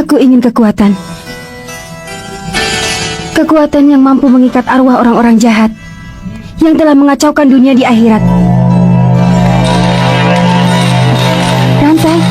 Aku ingin kekuatan. Kekuatan yang mampu mengikat arwah orang-orang jahat yang telah mengacaukan dunia di akhirat. Rantai.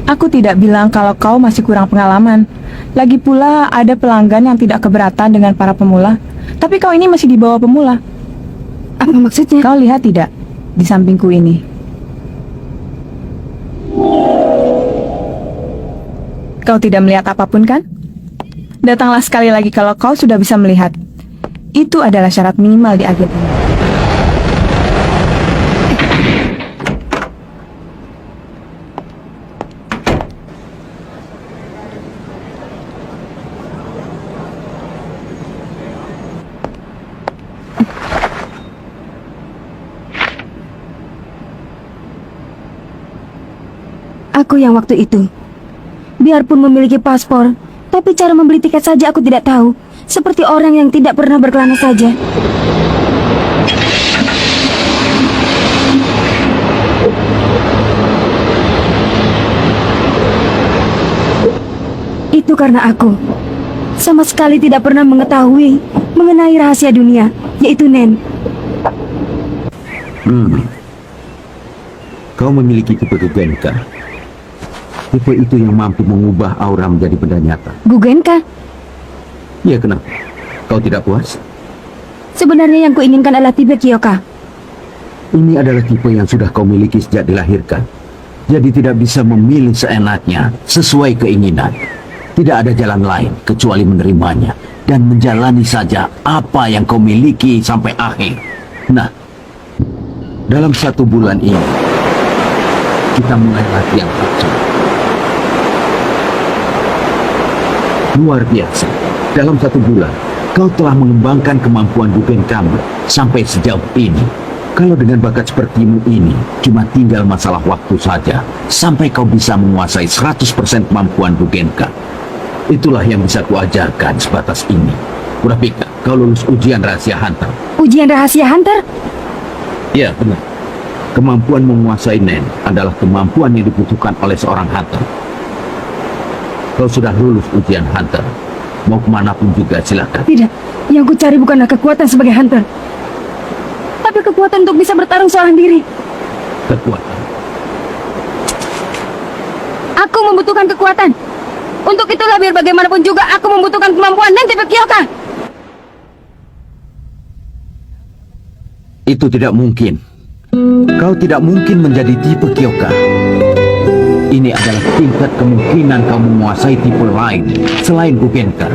Aku tidak bilang kalau kau masih kurang pengalaman. Lagi pula ada pelanggan yang tidak keberatan dengan para pemula. Tapi kau ini masih di bawah pemula. Apa maksudnya? Kau lihat tidak di sampingku ini? Kau tidak melihat apapun kan? Datanglah sekali lagi kalau kau sudah bisa melihat. Itu adalah syarat minimal di agen ini. Aku yang waktu itu. Biarpun memiliki paspor, tapi cara membeli tiket saja aku tidak tahu. Seperti orang yang tidak pernah berkelana saja. Itu karena aku sama sekali tidak pernah mengetahui mengenai rahasia dunia, yaitu Nen. Kau memiliki tipe Gugenka. Tipe itu yang mampu mengubah aura menjadi benda nyata. Gugenka? Ya, kenapa? Kau tidak puas? Sebenarnya yang kuinginkan adalah tipe Kyoka. Ini adalah tipe yang sudah kau miliki sejak dilahirkan. Jadi tidak bisa memilih seenaknya, sesuai keinginan. Tidak ada jalan lain kecuali menerimanya dan menjalani saja apa yang kau miliki sampai akhir. Nah, dalam 1 bulan ini, kita mulai latihan Hatsu. Luar biasa, dalam 1 bulan, kau telah mengembangkan kemampuan Gugenkamu sampai sejauh ini. Kalau dengan bakat sepertimu ini, cuma tinggal masalah waktu saja, sampai kau bisa menguasai 100% kemampuan Gugenka. Itulah yang bisa kuajarkan sebatas ini. Kurapika, kau lulus ujian rahasia Hunter. Ujian rahasia Hunter? Ya, benar. Kemampuan menguasai Nen adalah kemampuan yang dibutuhkan oleh seorang Hunter. Kau sudah lulus ujian Hunter. Mau kemanapun juga silakan. Tidak, yang ku cari bukanlah kekuatan sebagai Hunter, tapi kekuatan untuk bisa bertarung seorang diri. Kekuatan. Aku membutuhkan kekuatan. Untuk itulah biar bagaimanapun juga aku membutuhkan kemampuan Nen tipe Kyoka. Itu tidak mungkin. Kau tidak mungkin menjadi tipe Kyoka. Ini adalah tingkat kemungkinan kau menguasai tipe lain selain Gugenka.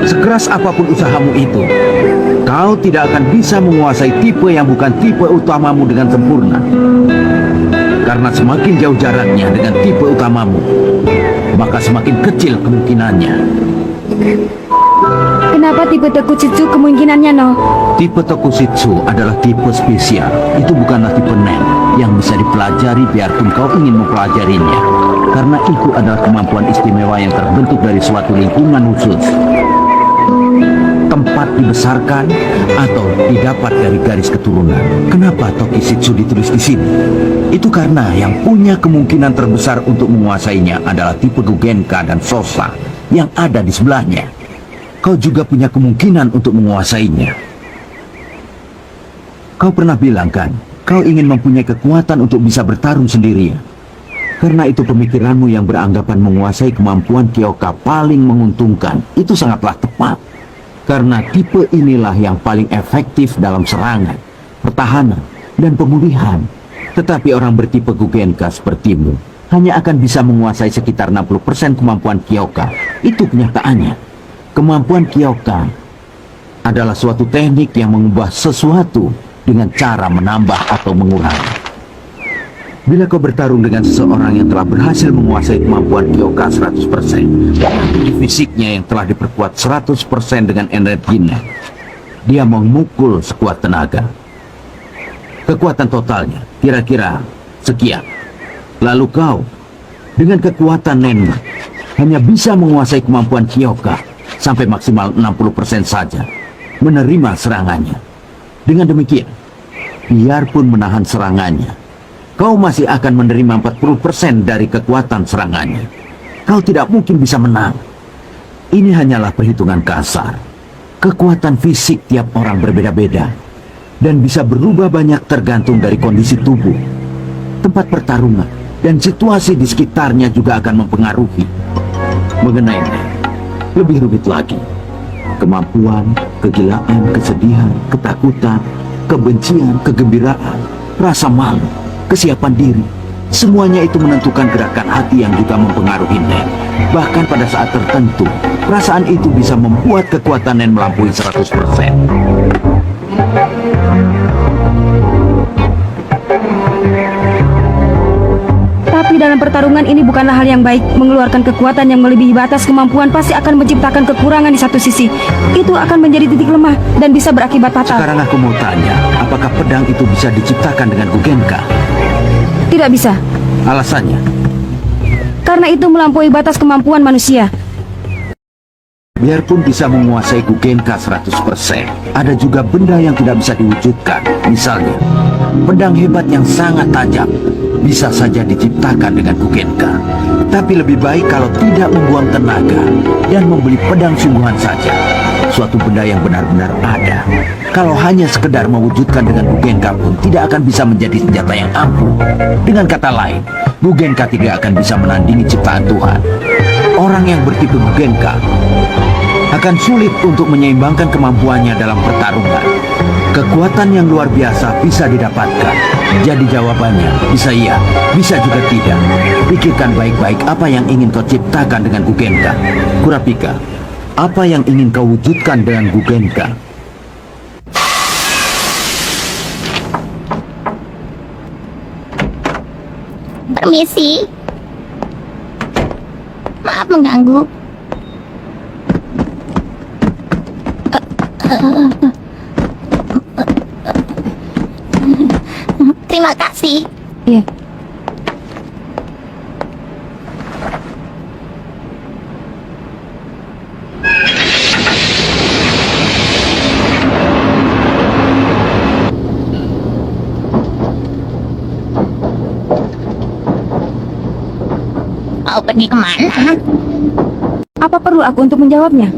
Sekeras apapun usahamu itu, kau tidak akan bisa menguasai tipe yang bukan tipe utamamu dengan sempurna. Karena semakin jauh jaraknya dengan tipe utamamu, maka semakin kecil kemungkinannya. Kenapa tipe Tokusitsu kemungkinannya no? Tipe Tokusitsu adalah tipe spesial. Itu bukanlah tipe Nen yang bisa dipelajari biarpun kau ingin mempelajarinya. Karena itu adalah kemampuan istimewa yang terbentuk dari suatu lingkungan khusus. Tempat dibesarkan atau didapat dari garis keturunan. Kenapa Tokusitsu ditulis di sini? Itu karena yang punya kemungkinan terbesar untuk menguasainya adalah tipe Gugenka dan Sosa yang ada di sebelahnya. Kau juga punya kemungkinan untuk menguasainya. Kau pernah bilang kan, kau ingin mempunyai kekuatan untuk bisa bertarung sendirian. Karena itu pemikiranmu yang beranggapan menguasai kemampuan Kyoka paling menguntungkan, itu sangatlah tepat. Karena tipe inilah yang paling efektif dalam serangan, pertahanan, dan pemulihan. Tetapi orang bertipe Gugenka sepertimu hanya akan bisa menguasai sekitar 60% kemampuan Kyoka. Itu kenyataannya. Kemampuan Kyoka adalah suatu teknik yang mengubah sesuatu dengan cara menambah atau mengurangi. Bila kau bertarung dengan seseorang yang telah berhasil menguasai kemampuan Kyoka 100%, di fisiknya yang telah diperkuat 100% dengan energinya, dia memukul sekuat tenaga. Kekuatan totalnya kira-kira sekian. Lalu kau, dengan kekuatan Nenma, hanya bisa menguasai kemampuan Kyoka sampai maksimal 60% saja, menerima serangannya. Dengan demikian, biarpun menahan serangannya, kau masih akan menerima 40% dari kekuatan serangannya. Kau tidak mungkin bisa menang. Ini hanyalah perhitungan kasar. Kekuatan fisik tiap orang berbeda-beda dan bisa berubah banyak tergantung dari kondisi tubuh, tempat pertarungan, dan situasi di sekitarnya juga akan mempengaruhi. Mengenainya, lebih rumit lagi. Kemampuan, kegilaan, kesedihan, ketakutan, kebencian, kegembiraan, rasa malu, kesiapan diri, semuanya itu menentukan gerakan hati yang juga mempengaruhi Nen. Bahkan pada saat tertentu, perasaan itu bisa membuat kekuatan Nen melampaui 100%. Tapi dalam pertarungan ini bukanlah hal yang baik. Mengeluarkan kekuatan yang melebihi batas kemampuan pasti akan menciptakan kekurangan di satu sisi. Itu akan menjadi titik lemah dan bisa berakibat fatal. Sekarang aku mau tanya, apakah pedang itu bisa diciptakan dengan Gugenka? Tidak bisa, Alasannya? karena itu melampaui batas kemampuan manusia. Biarpun bisa menguasai Gugenka 100%, ada juga benda yang tidak bisa diwujudkan. Misalnya, pedang hebat yang sangat tajam bisa saja diciptakan dengan Gugenka. Tapi lebih baik kalau tidak membuang tenaga dan membeli pedang sungguhan saja. Suatu benda yang benar-benar ada. Kalau hanya sekedar mewujudkan dengan Gugenka pun tidak akan bisa menjadi senjata yang ampuh. Dengan kata lain, Gugenka tidak akan bisa menandingi ciptaan Tuhan. Orang yang bertipe Gugenka akan sulit untuk menyeimbangkan kemampuannya dalam pertarungan. Kekuatan yang luar biasa bisa didapatkan. Jadi jawabannya bisa iya, bisa juga tidak. Pikirkan baik-baik apa yang ingin kau ciptakan dengan Gugenka. Kurapika, apa yang ingin kau wujudkan dengan Gugenka? Permisi. Maaf mengganggu. Terima kasih. Iya. Mau pergi kemana? Apa perlu aku untuk menjawabnya?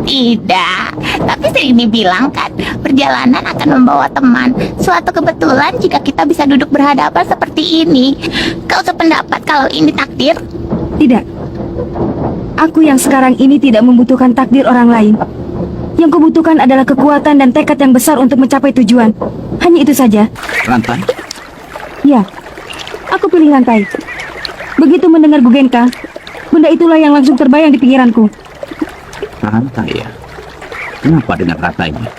Tidak, tapi sering dibilang kan, perjalanan akan membawa teman. Suatu kebetulan jika kita bisa duduk berhadapan seperti ini. Kau sependapat kalau ini takdir? Tidak. Aku yang sekarang ini tidak membutuhkan takdir orang lain. Yang kubutuhkan adalah kekuatan dan tekad yang besar untuk mencapai tujuan. Hanya itu saja. Rantai? Ya, aku pilih rantai. Begitu mendengar Gugenka, benda itulah yang langsung terbayang di pikiranku. Rantai ya? Kenapa dengan rantainya?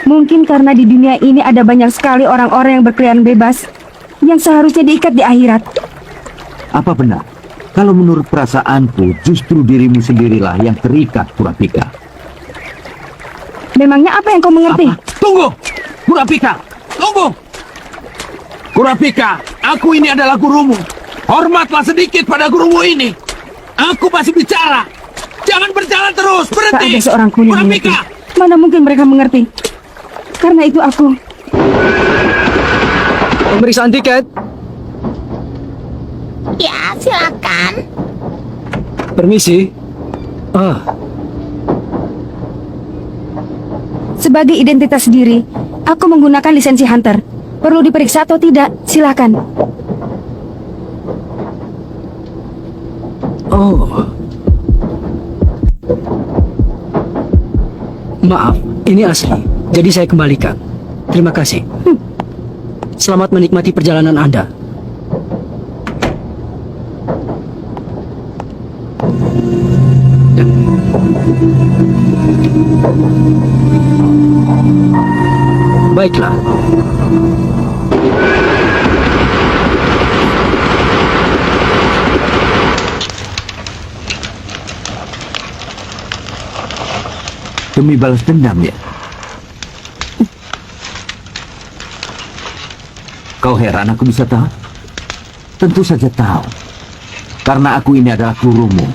Mungkin karena di dunia ini ada banyak sekali orang-orang yang berkeliaran bebas, yang seharusnya diikat di akhirat. Apa benar? Kalau menurut perasaanku, justru dirimu sendirilah yang terikat, Kurapika. Memangnya apa yang kau mengerti? Apa? Tunggu! Kurapika! Tunggu! Kurapika, aku ini adalah gurumu. Hormatlah sedikit pada gurumu ini. Aku masih bicara. Jangan berjalan terus, Tak berhenti. ada seorang pun yang mengerti. Kurapika! Mana mungkin mereka mengerti? Karena itu aku... Pemeriksaan tiket. Ya, silakan. Permisi. Sebagai identitas diri, aku menggunakan lisensi hunter. Perlu diperiksa atau tidak? Silakan. Oh. Maaf, ini asli. Jadi saya kembalikan. Terima kasih. Selamat menikmati perjalanan Anda. Baiklah. Demi balas dendam ya? Kau heran aku bisa tahu? Tentu saja tahu. Karena aku ini adalah gurumu.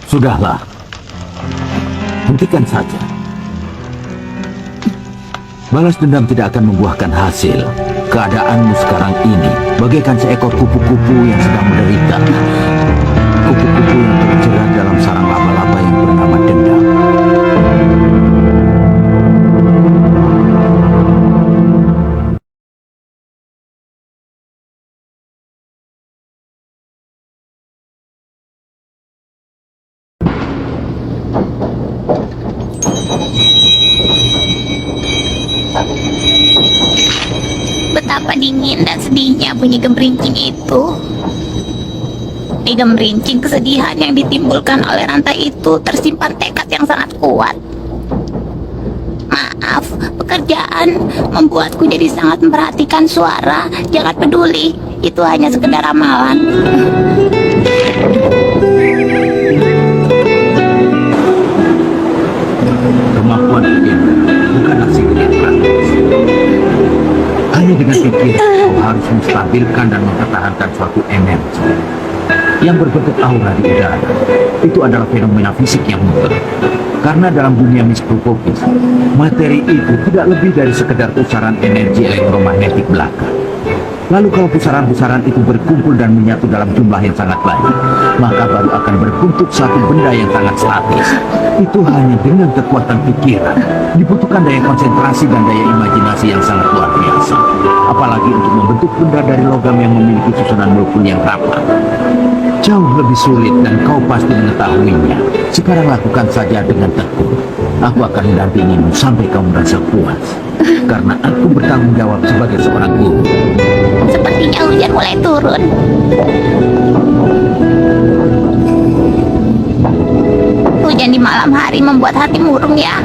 Sudahlah. Hentikan saja. Balas dendam tidak akan membuahkan hasil. Keadaanmu sekarang ini bagaikan seekor kupu-kupu yang sedang menderita. Kupu-kupu yang terjerat dalam sarang laba-laba yang bernama dendam. Betapa dingin dan sedihnya bunyi gemerincing itu. Di gemerincing kesedihan yang ditimbulkan oleh rantai itu tersimpan tekad yang sangat kuat. Maaf, pekerjaan membuatku jadi sangat memperhatikan suara. Jangan peduli, itu hanya sekedar ramalan. Kemampuan legenda bukanlah sikap praktis. Hanya dengan pikir kau harus menstabilkan dan mempertahankan suatu energi yang berbentuk aura di udara. Itu adalah fenomena fisik yang mutlak. Karena dalam dunia mikroskopis, materi itu tidak lebih dari sekedar pusaran energi elektromagnetik belaka. Lalu kalau pusaran-pusaran itu berkumpul dan menyatu dalam jumlah yang sangat banyak, maka baru akan berbentuk suatu benda yang sangat statis. Itu hanya dengan kekuatan pikiran. Dibutuhkan daya konsentrasi dan daya imajinasi yang sangat luar biasa. Apalagi untuk membentuk benda dari logam yang memiliki susunan molekul yang rapat. Jauh lebih sulit dan kau pasti mengetahuinya. Sekarang lakukan saja dengan tekun. Aku akan mendampingimu sampai kau merasa puas. Karena aku bertanggung jawab sebagai seorang guru. Sepertinya hujan mulai turun. Hujan di malam hari membuat hati murung ya.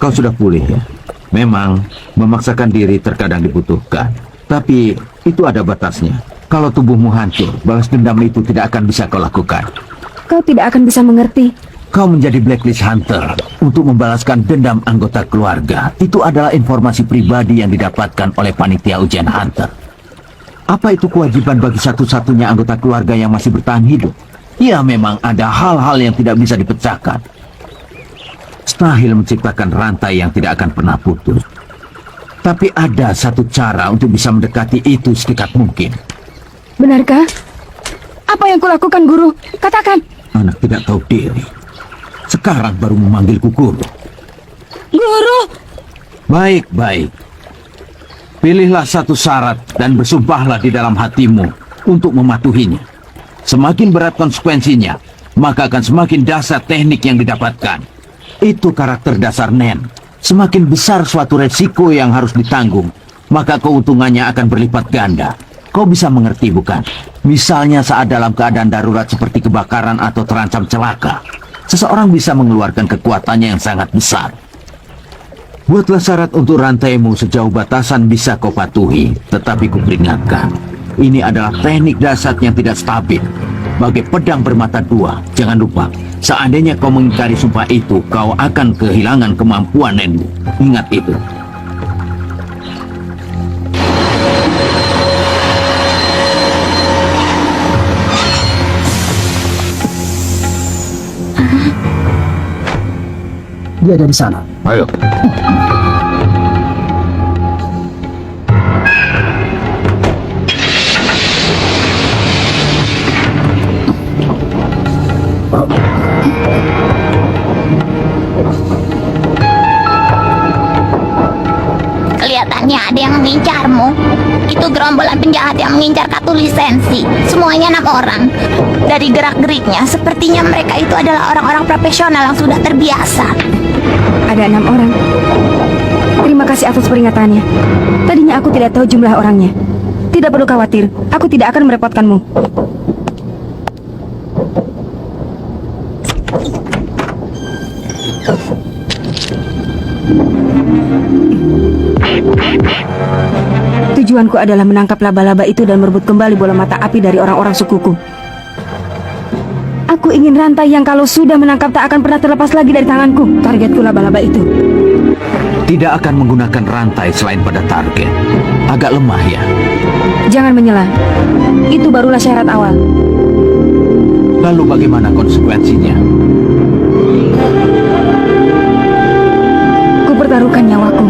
Kau sudah pulih ya? Memang, memaksakan diri terkadang dibutuhkan. Tapi, itu ada batasnya. Kalau tubuhmu hancur, balas dendam itu tidak akan bisa kau lakukan. Kau tidak akan bisa mengerti. Kau menjadi blacklist hunter untuk membalaskan dendam anggota keluarga. Itu adalah informasi pribadi yang didapatkan oleh panitia ujian hunter. Apa itu kewajiban bagi satu-satunya anggota keluarga yang masih bertahan hidup? Ya, memang ada hal-hal yang tidak bisa dipecahkan. Mustahil menciptakan rantai yang tidak akan pernah putus. Tapi ada satu cara untuk bisa mendekati itu sedekat mungkin. Benarkah? Apa yang kulakukan, Guru? Katakan. Anak tidak tahu diri. Sekarang baru memanggilku guru. Guru! Baik-baik. Pilihlah satu syarat dan bersumpahlah di dalam hatimu untuk mematuhinya. Semakin berat konsekuensinya, maka akan semakin dahsyat teknik yang didapatkan. Itu karakter dasar Nen. Semakin besar suatu resiko yang harus ditanggung, maka keuntungannya akan berlipat ganda. Kau bisa mengerti bukan? Misalnya saat dalam keadaan darurat seperti kebakaran atau terancam celaka, seseorang bisa mengeluarkan kekuatannya yang sangat besar. Buatlah syarat untuk rantaimu sejauh batasan bisa kau patuhi, tetapi kuperingatkan, ini adalah teknik dasar yang tidak stabil. Bagai pedang bermata dua, jangan lupa, seandainya kau mengingkari sumpah itu, kau akan kehilangan kemampuan Nenmu. Ingat itu. Dia ada di sana. Ayo. Kelihatannya ada yang mengincarmu. Itu gerombolan penjahat yang mengincar kartu lisensi. Semuanya 6 orang. Dari gerak-geriknya, sepertinya mereka itu adalah orang-orang profesional yang sudah terbiasa. Ada 6 orang. Terima kasih atas peringatannya. Tadinya aku tidak tahu jumlah orangnya. Tidak perlu khawatir, aku tidak akan merepotkanmu. Tujuanku adalah menangkap laba-laba itu dan merebut kembali bola mata api dari orang-orang sukuku. Aku ingin rantai yang kalau sudah menangkap tak akan pernah terlepas lagi dari tanganku. Targetku laba-laba itu. Tidak akan menggunakan rantai selain pada target. Agak lemah ya. Jangan menyela. Itu barulah syarat awal. Lalu bagaimana konsekuensinya? Ku pertaruhkan nyawaku.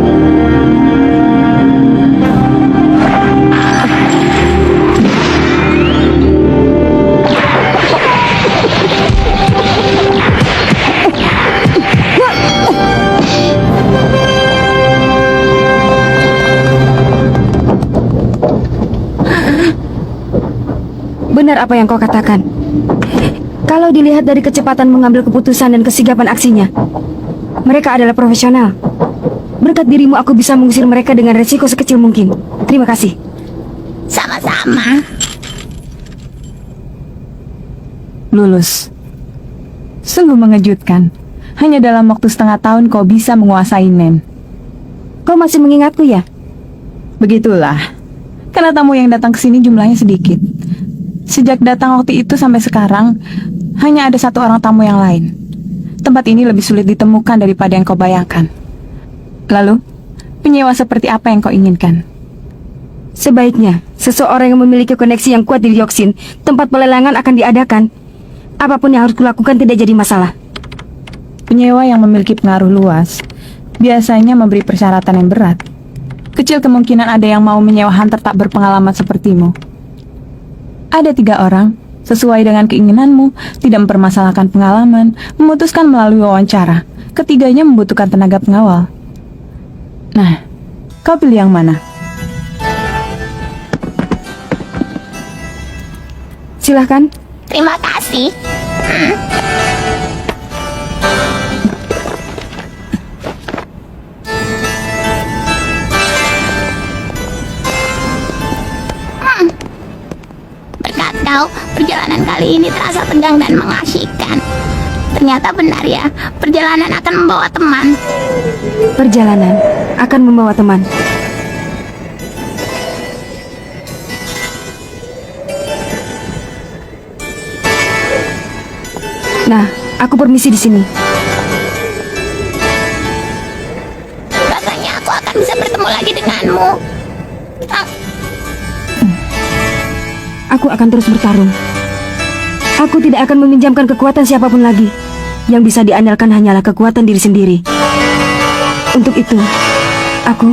Benar apa yang kau katakan. Kalau dilihat dari kecepatan mengambil keputusan dan kesigapan aksinya, mereka adalah profesional. Berkat dirimu aku bisa mengusir mereka dengan resiko sekecil mungkin. Terima kasih. Sama-sama. Lulus. Sungguh mengejutkan. Hanya dalam waktu setengah tahun kau bisa menguasai Nen. Kau masih mengingatku ya? Begitulah. Karena tamu yang datang ke sini jumlahnya sedikit. Sejak datang waktu itu sampai sekarang, hanya ada 1 orang tamu yang lain. Tempat ini lebih sulit ditemukan daripada yang kau bayangkan. Lalu, penyewa seperti apa yang kau inginkan? Sebaiknya, seseorang yang memiliki koneksi yang kuat di dioksin, tempat pelelangan akan diadakan. Apapun yang harus kulakukan tidak jadi masalah. Penyewa yang memiliki pengaruh luas biasanya memberi persyaratan yang berat. Kecil kemungkinan ada yang mau menyewa hunter tak berpengalaman sepertimu. Ada 3 orang, sesuai dengan keinginanmu, tidak mempermasalahkan pengalaman, memutuskan melalui wawancara. Ketiganya membutuhkan tenaga pengawal. Nah, kau pilih yang mana? Silahkan. Terima kasih. Berkat kau, perjalanan kali ini terasa tegang dan mengasyikan. Ternyata benar ya, perjalanan akan membawa teman. Perjalanan akan membawa teman. Nah, aku permisi di sini. Rasanya aku akan bisa bertemu lagi denganmu. Aku akan terus bertarung. Aku tidak akan meminjamkan kekuatan siapapun lagi. Yang bisa diandalkan hanyalah kekuatan diri sendiri. Untuk itu, aku